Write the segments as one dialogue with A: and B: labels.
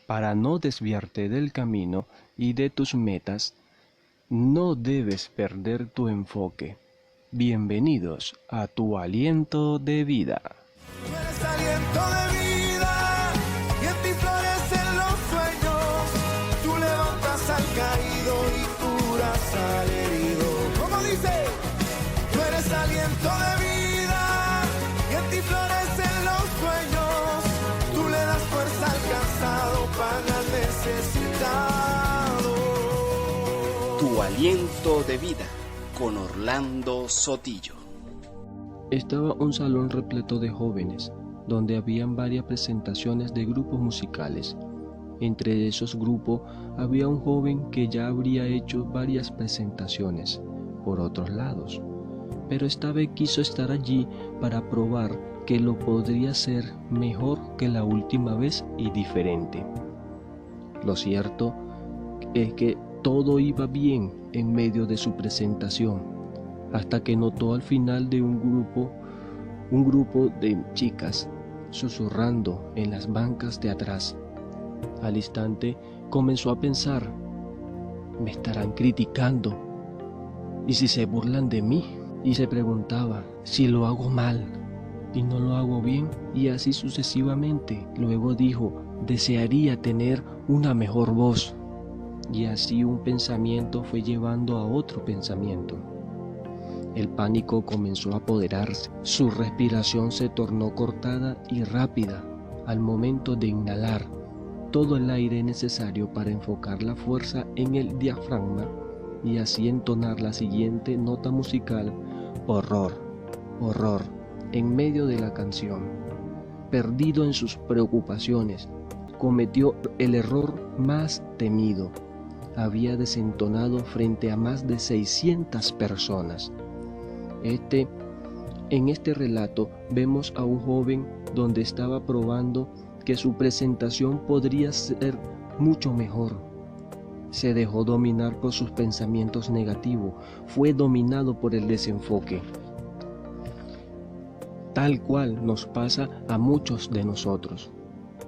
A: Para no desviarte del camino y de tus metas, no debes perder tu enfoque. Bienvenidos a Tu Aliento de Vida.
B: Tú eres aliento de vida y en ti florecen los sueños. Tú levantas al caído y curas al herido. ¿Cómo dice? Tú eres aliento de vida y en ti florecen los sueños. Tú le das fuerza al cansado, pan al necesitado.
C: Tu Aliento de Vida con Orlando Sotillo.
A: Estaba un salón repleto de jóvenes, donde habían varias presentaciones de grupos musicales. Entre esos grupos había un joven que ya habría hecho varias presentaciones por otros lados, pero esta vez quiso estar allí para probar que lo podría hacer mejor que la última vez y diferente. Lo cierto es que todo iba bien en medio de su presentación, hasta que notó al final de un grupo de chicas susurrando en las bancas de atrás. Al instante comenzó a pensar: ¿me estarán criticando? ¿Y si se burlan de mí? Y se preguntaba si lo hago mal y no lo hago bien, y así sucesivamente. Luego dijo: desearía tener una mejor voz. Y así un pensamiento fue llevando a otro pensamiento. El pánico comenzó a apoderarse. Su respiración se tornó cortada y rápida al momento de inhalar todo el aire necesario para enfocar la fuerza en el diafragma y así entonar la siguiente nota musical: horror, horror, en medio de la canción. Perdido en sus preocupaciones, cometió el error más temido. Había desentonado frente a más de 600 personas. En este relato vemos a un joven donde estaba probando que su presentación podría ser mucho mejor. Se dejó dominar por sus pensamientos negativos, fue dominado por el desenfoque. Tal cual nos pasa a muchos de nosotros.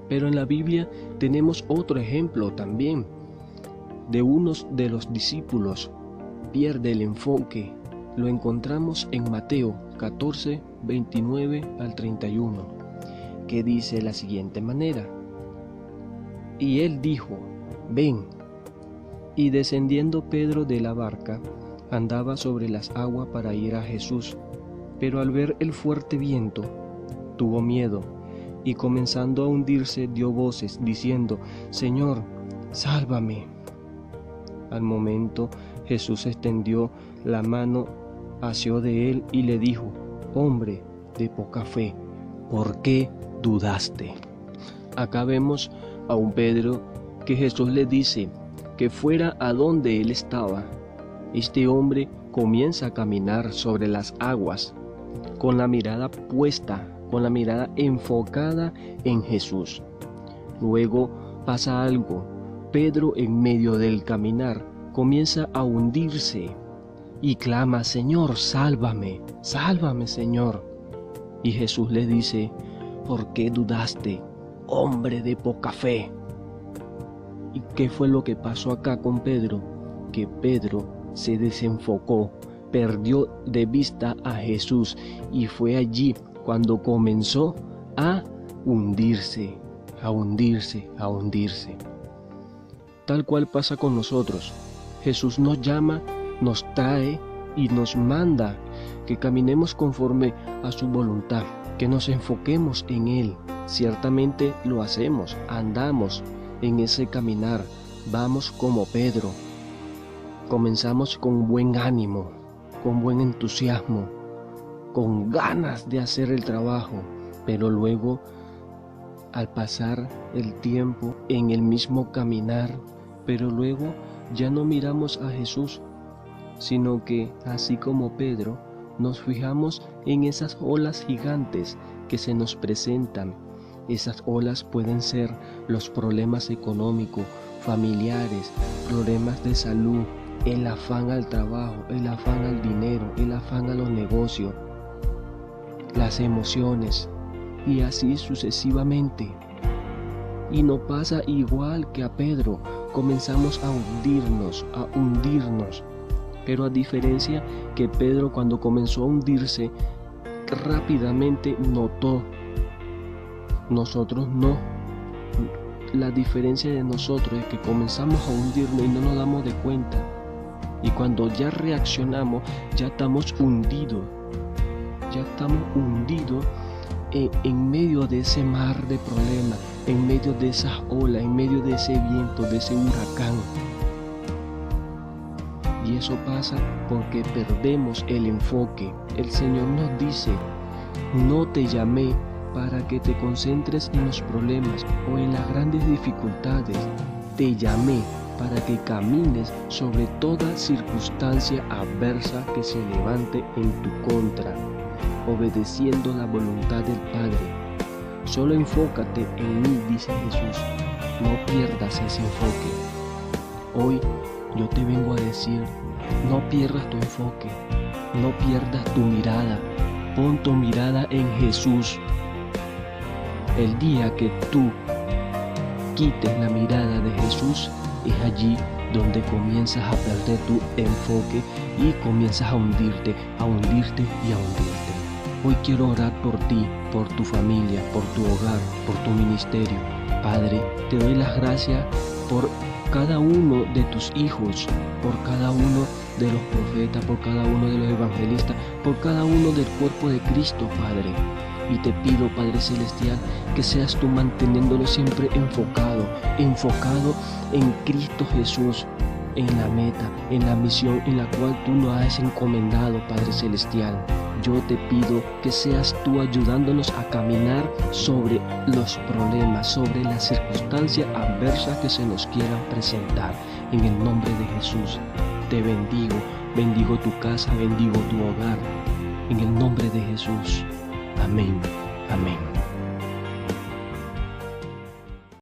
A: Pero en la Biblia tenemos otro ejemplo también de uno de los discípulos. Pierde el enfoque. Lo encontramos en Mateo 14, 29 al 31, que dice de la siguiente manera: y él dijo: ven. Y descendiendo Pedro de la barca, andaba sobre las aguas para ir a Jesús, pero al ver el fuerte viento, tuvo miedo, y comenzando a hundirse dio voces, diciendo: Señor, sálvame. Al momento Jesús extendió la mano, asió de él y le dijo: hombre de poca fe, ¿por qué dudaste? Acá vemos a un Pedro que Jesús le dice que fuera a donde él estaba. Este hombre comienza a caminar sobre las aguas con la mirada puesta, con la mirada enfocada en Jesús. Luego pasa algo. Pedro, en medio del caminar, comienza a hundirse y clama: Señor, sálvame, sálvame, Señor. Y Jesús le dice: ¿por qué dudaste, hombre de poca fe? ¿Y qué fue lo que pasó acá con Pedro? Que Pedro se desenfocó, perdió de vista a Jesús, y fue allí cuando comenzó a hundirse, a hundirse, a hundirse. Tal cual pasa con nosotros. Jesús nos llama, nos trae y nos manda que caminemos conforme a su voluntad, que nos enfoquemos en Él. Ciertamente lo hacemos, andamos en ese caminar, vamos como Pedro. Comenzamos con buen ánimo, con buen entusiasmo, con ganas de hacer el trabajo, pero luego, al pasar el tiempo en el mismo caminar, pero luego ya no miramos a Jesús, sino que, así como Pedro, nos fijamos en esas olas gigantes que se nos presentan. Esas olas pueden ser los problemas económicos, familiares, problemas de salud, el afán al trabajo, el afán al dinero, el afán a los negocios, las emociones, y así sucesivamente. Y no pasa igual que a Pedro, comenzamos a hundirnos. Pero a diferencia que Pedro, cuando comenzó a hundirse, rápidamente notó. Nosotros no. La diferencia de nosotros es que comenzamos a hundirnos y no nos damos de cuenta. Y cuando ya reaccionamos, ya estamos hundidos. Ya estamos hundidos en medio de ese mar de problemas, en medio de esas olas, en medio de ese viento, de ese huracán. Y eso pasa porque perdemos el enfoque. El Señor nos dice: no te llamé para que te concentres en los problemas o en las grandes dificultades. Te llamé para que camines sobre toda circunstancia adversa que se levante en tu contra, obedeciendo la voluntad del Padre. Solo enfócate en mí, dice Jesús. No pierdas ese enfoque. Hoy yo te vengo a decir: no pierdas tu enfoque, no pierdas tu mirada. Pon tu mirada en Jesús. El día que tú quites la mirada de Jesús, es allí donde comienzas a perder tu enfoque y comienzas a hundirte y a hundirte. Hoy quiero orar por ti, por tu familia, por tu hogar, por tu ministerio. Padre, te doy las gracias por cada uno de tus hijos, por cada uno de los profetas, por cada uno de los evangelistas, por cada uno del cuerpo de Cristo, Padre. Y te pido, Padre Celestial, que seas tú manteniéndolo siempre enfocado en Cristo Jesús, en la meta, en la misión en la cual tú nos has encomendado, Padre Celestial. Yo te pido que seas tú ayudándonos a caminar sobre los problemas, sobre las circunstancias adversas que se nos quieran presentar. En el nombre de Jesús, te bendigo tu casa, bendigo tu hogar. En el nombre de Jesús. Amén. Amén.